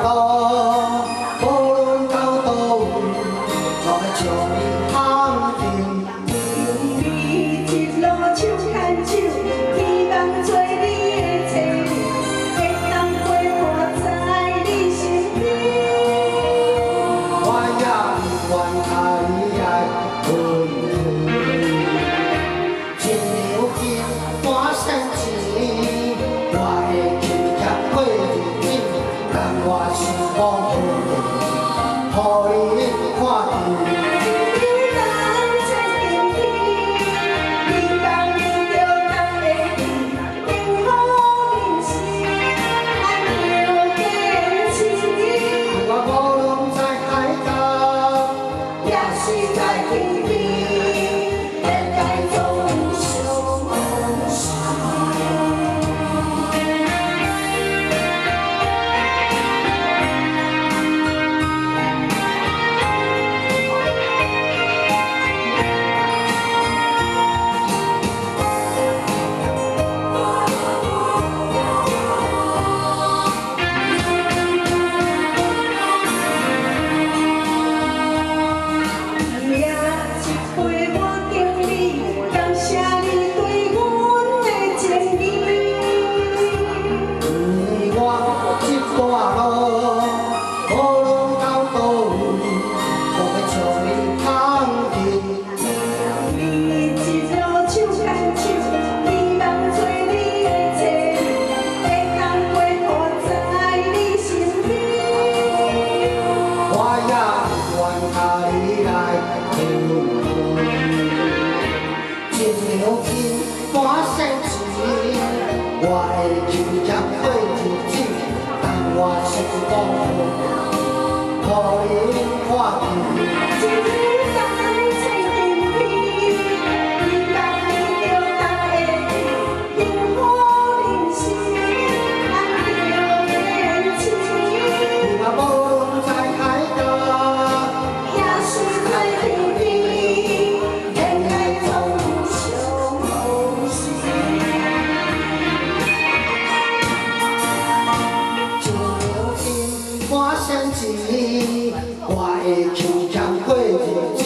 路，无论到倒位，我要将你捧起。你一路手牵手，希望做你的妻儿，会当陪伴在你身边。我也不愿甲你来分开，一两斤半仙钱，我会轻接过日子，但我是保护你，予你看见。半仙钱，我会轻接过日子，但我是保护，予你看见。半仙钱，我会轻接过日子。